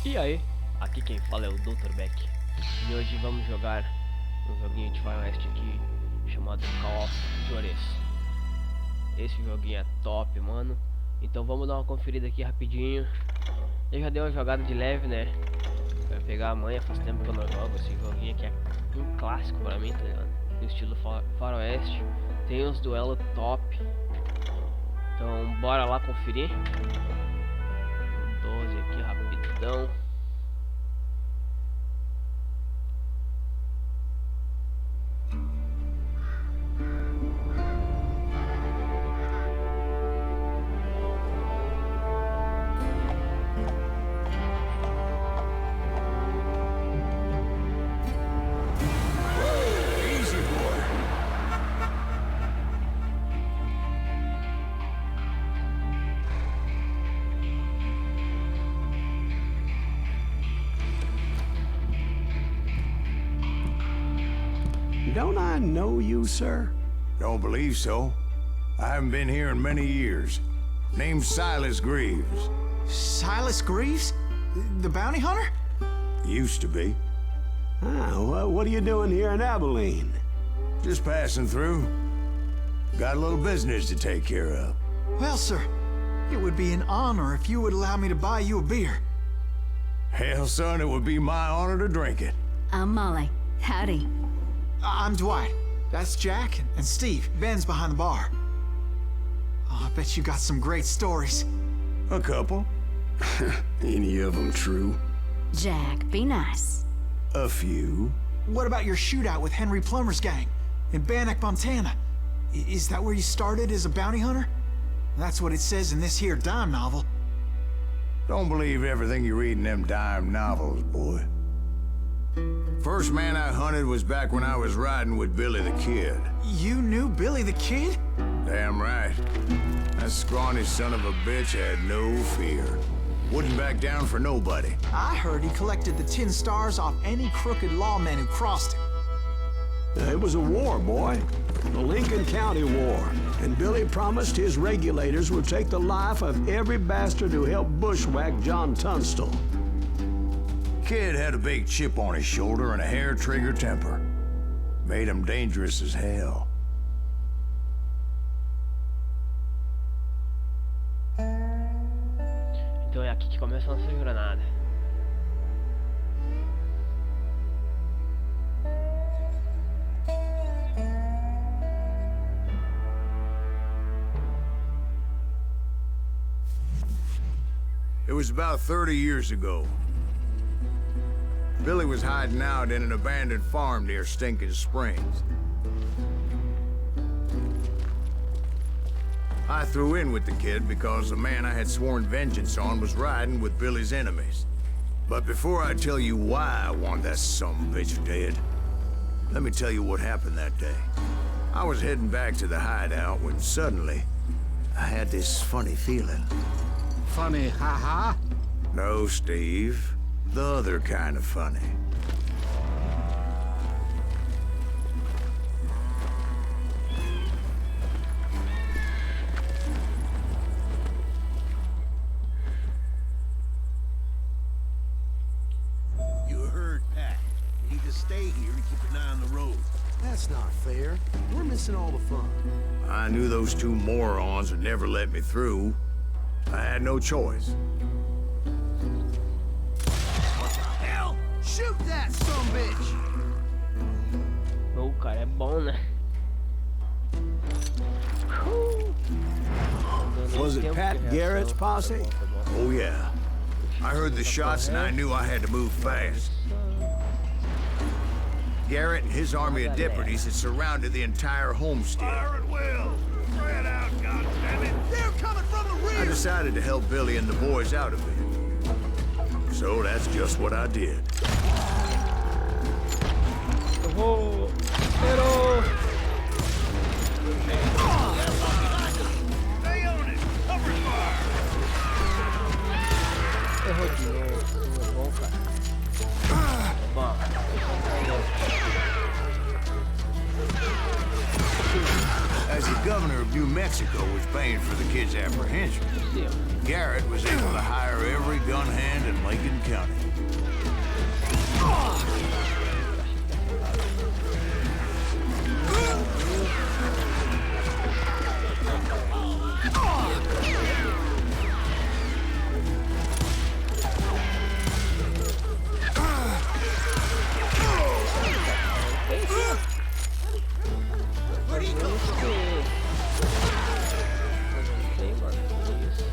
E aí, aqui quem fala é o Dr. Beck. E hoje vamos jogar um joguinho de faroeste aqui chamado Call of Juarez. Esse joguinho é top, mano. Então vamos dar uma conferida aqui rapidinho. Eu já dei uma jogada de leve, né? Pra pegar a manha, faz tempo que eu não jogo esse joguinho aqui, é um clássico pra mim, tá ligado? No estilo faroeste. Tem uns duelos top. Então bora lá conferir. 12 aqui rapidão. Don't I know you, sir? Don't believe so. I haven't been here in many years. Name's Silas Greaves. Silas Greaves? The bounty hunter? Used to be. Ah, what are you doing here in Abilene? Just passing through. Got a little business to take care of. Well, sir, it would be an honor if you would allow me to buy you a beer. Hell, son, it would be my honor to drink it. I'm Molly. Howdy. I'm Dwight. That's Jack and Steve. Ben's behind the bar. Oh, I bet you got some great stories. A couple. Any of them true? Jack, be nice. A few. What about your shootout with Henry Plummer's gang in Bannock, Montana? Is that where you started as a bounty hunter? That's what it says in this here dime novel. Don't believe everything you read in them dime novels, boy. First man I hunted was back when I was riding with Billy the Kid. You knew Billy the Kid? Damn right. That scrawny son of a bitch had no fear. Wouldn't back down for nobody. I heard he collected the 10 stars off any crooked lawmen who crossed him. It was a war, boy. The Lincoln County War. And Billy promised his regulators would take the life of every bastard who helped bushwhack John Tunstall. Kid had a big chip on his shoulder and a hair-trigger temper. Made him dangerous as hell. Então é aqui que começa a nossa jornada. It was about 30 years ago. Billy was hiding out in an abandoned farm near Stinking Springs. I threw in with the kid because the man I had sworn vengeance on was riding with Billy's enemies. But before I tell you why I want that sumbitch dead, let me tell you what happened that day. I was heading back to the hideout when suddenly I had this funny feeling. Funny, haha? No, Steve. The other kind of funny. You heard Pat. You need to stay here and keep an eye on the road. That's not fair. We're missing all the fun. I knew those two morons would never let me through. I had no choice. Hell! Shoot that sumbitch! O cara é bom, né? Was it Pat Garrett's posse? Oh yeah. I heard the shots and I knew I had to move fast. Garrett and his army of deputies had surrounded the entire homestead. Fire at will! Spread out, goddammit! They're coming from the rear! I decided to help Billy and the boys out of it. So that's just what I did. Oh, pero... Stay on it! Cover fire! Errou de novo, bom, cara. Bom. As the governor of New Mexico, Mexico was paying for the kid's apprehension, See him. Garrett was able to hire every gun hand in Lincoln County. Tem, mano. Que isso?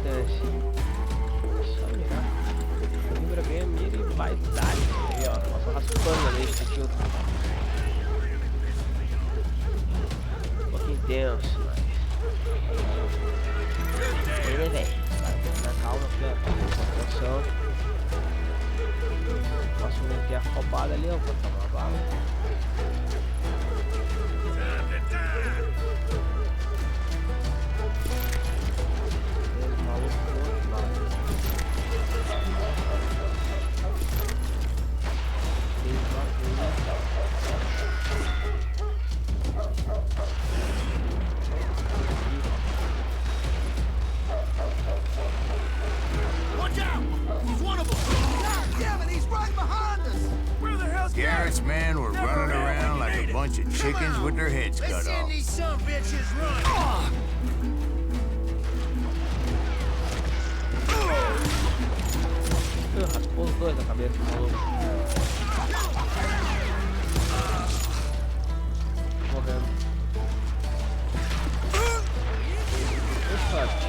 Desce. Só mirar. Lembra bem a mira e vai dar. Aí, ó. Nossa, raspando ali esse aqui. Um pouquinho tenso, mas. Ele, velho. Na calma aqui, ó. Atenção. Posso meter a roubada ali, ó. Vou botar uma bala. Esse maluco do outro lado. Watch out! He's one of them! God damn it, he's right behind us! Where the hell's Garrett's men were running around like a bunch of chickens with their heads cut Let's off. see these son bitches run! Raspou os dois na cabeça do maluco. Morrendo. Forte.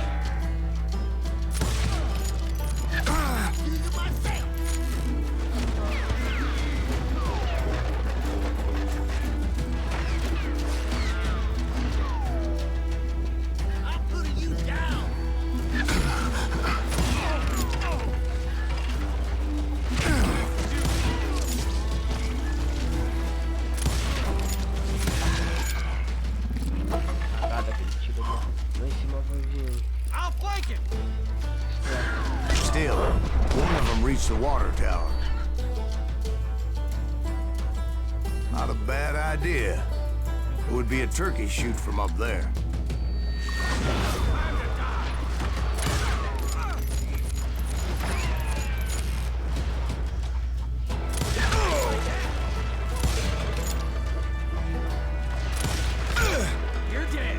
I'm putting you down! Cagada que ele tirou lá em cima vai vir. I'll flank him! Still, one of them reached the water tower. Not a bad idea. It would be a turkey shoot from up there. You're dead!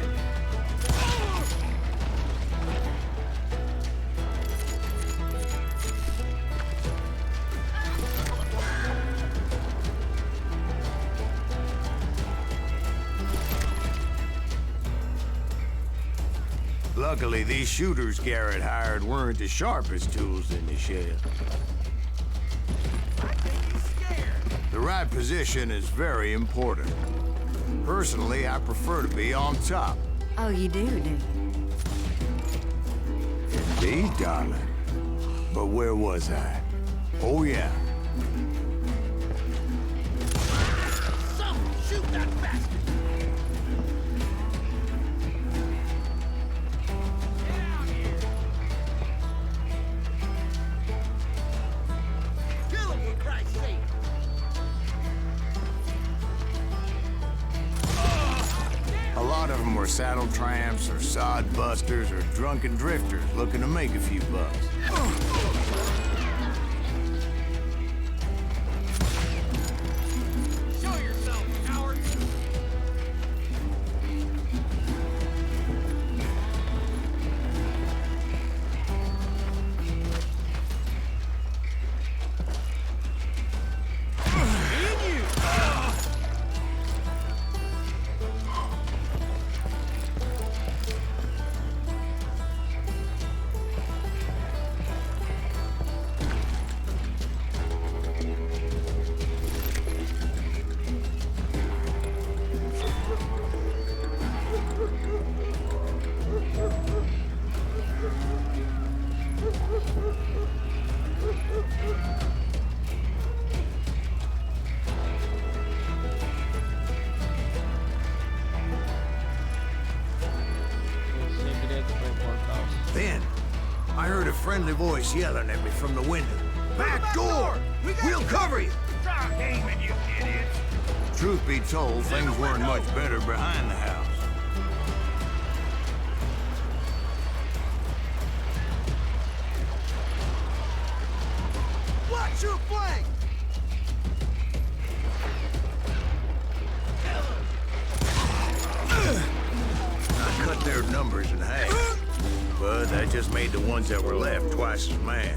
Luckily, these shooters Garrett hired weren't the sharpest tools in the shed. I think he's scared! The right position is very important. Personally, I prefer to be on top. Oh, you do you? Indeed, darling. But where was I? Oh, yeah. Someone shoot that bastard! Get out here! Kill him, for Christ's sake! A lot of them were saddle tramps or sod busters or drunken drifters looking to make a few bucks. Show yourself, coward! friendly voice yelling at me from the window. Back door! We'll cover you! Stop aiming, you idiots! Truth be told, things weren't much better behind the house. Watch your flank! I cut their numbers in half, but that just made the ones that were left twice as mad.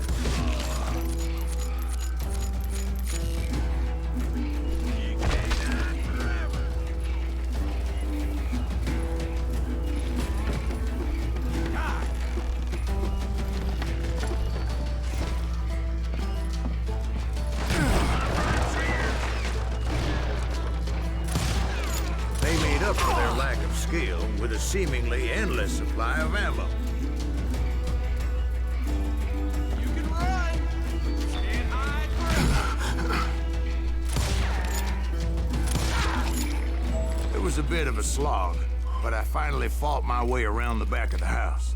They made up for their lack of skill with a seemingly endless supply of ammo. You can run! Stand high and It was a bit of a slog, but I finally fought my way around the back of the house.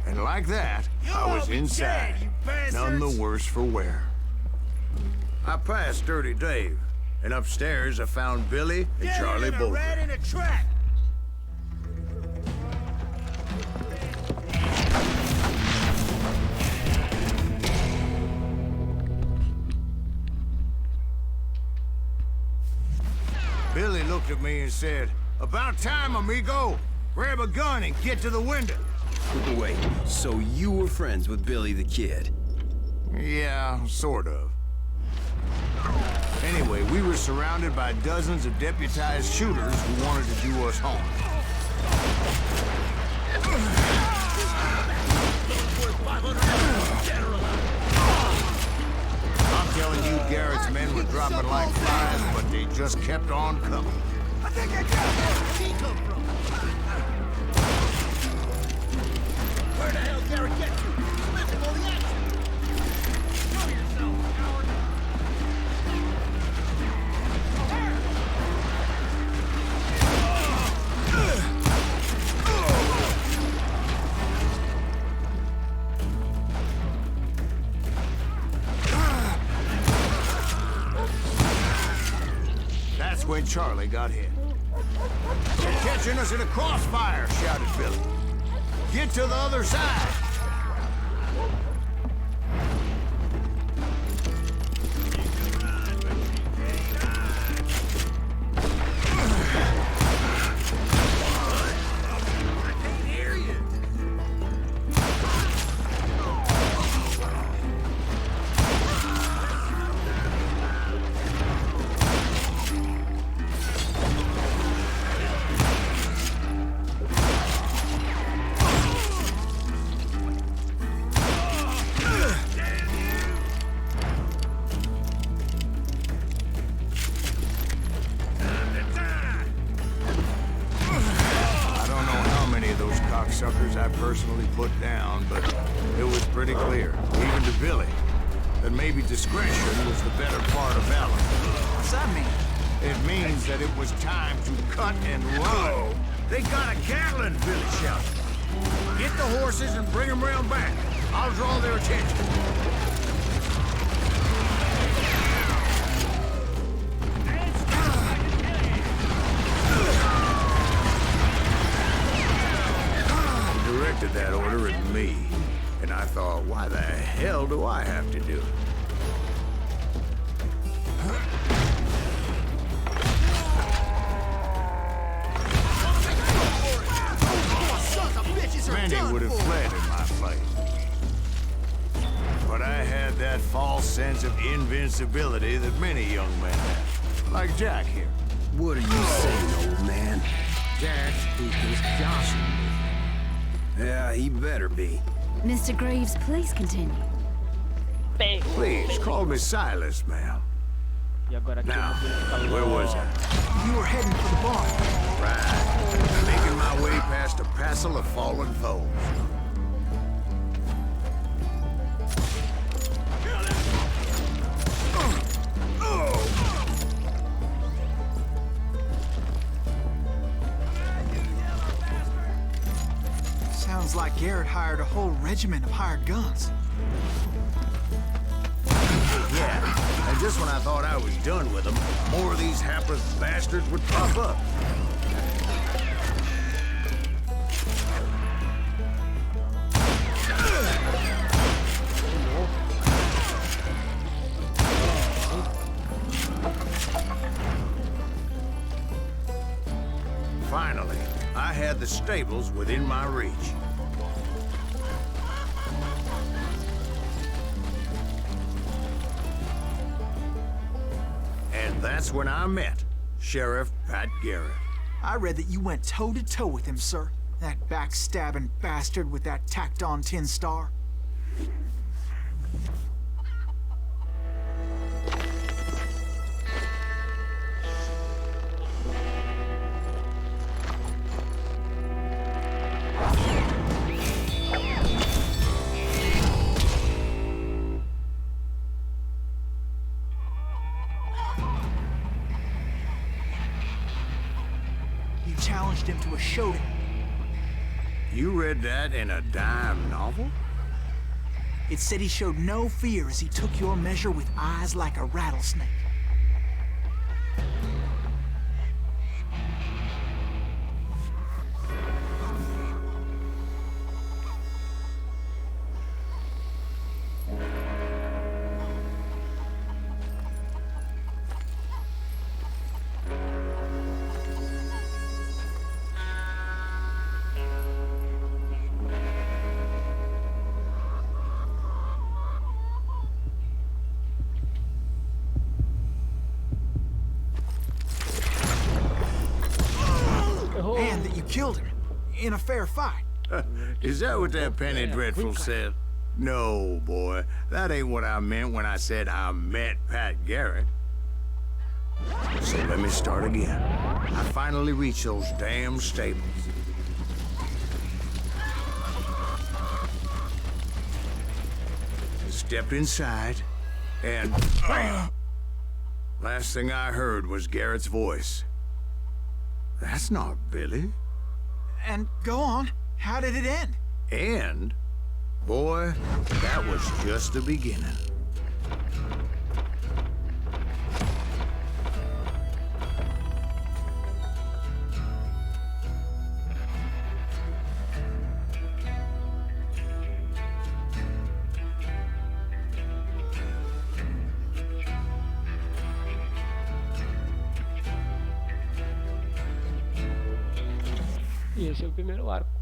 And like that, I was inside, none the worse for wear. I passed Dirty Dave, and upstairs I found Billy and Charlie both. rat in a trap! Billy looked at me and said, "About time, amigo. Grab a gun and get to the window." Wait, so you were friends with Billy the Kid? Yeah, sort of. Anyway, we were surrounded by dozens of deputized shooters who wanted to do us harm. I'm telling you, Garrett's men were dropping like flies, but they just kept on coming. I think I got where he come from! Where the hell Garrett get to? He's missing all the action! Show yourself, coward! That's when Charlie got hit. "They're catching us in a crossfire," shouted Billy. "Get to the other side!" Suckers I personally put down, but it was pretty clear, even to Billy, that maybe discretion was the better part of valor. What's that mean? It means that it was time to cut and run. They got a Gatling, Billy shouted. "Get the horses and bring them round back. I'll draw their attention." Directed that order at me, and I thought, why the hell do I have to do it? Many would have fled in my place. But I had that false sense of invincibility that many young men have. Like Jack here. What are you saying, old man? Jack, he was joshing with me. Yeah, he better be. Mr. Greaves, please continue. Bem. Please, call me Silas, ma'am. E agora aqui eu Now, vou ficar where was I? You were heading for the bar. Right. Making my way past a passel of fallen foes. Sounds like Garrett hired a whole regiment of hired guns. Yeah, and just when I thought I was done with them, more of these hapless bastards would pop up. Finally, I had the stables within my reach. And that's when I met Sheriff Pat Garrett. I read that you went toe-to-toe with him, sir. That backstabbing bastard with that tacked-on tin star. You challenged him to a showdown. You read that in a dime novel? It said he showed no fear as he took your measure with eyes like a rattlesnake. And that you killed him in a fair fight. Is that what that penny dreadful said? No, boy. That ain't what I meant when I said I met Pat Garrett. So let me start again. I finally reached those damn stables. Stepped inside, and bam! Last thing I heard was Garrett's voice. That's not Billy. And go on. How did it end? And, boy, that was just the beginning. E esse é o primeiro arco.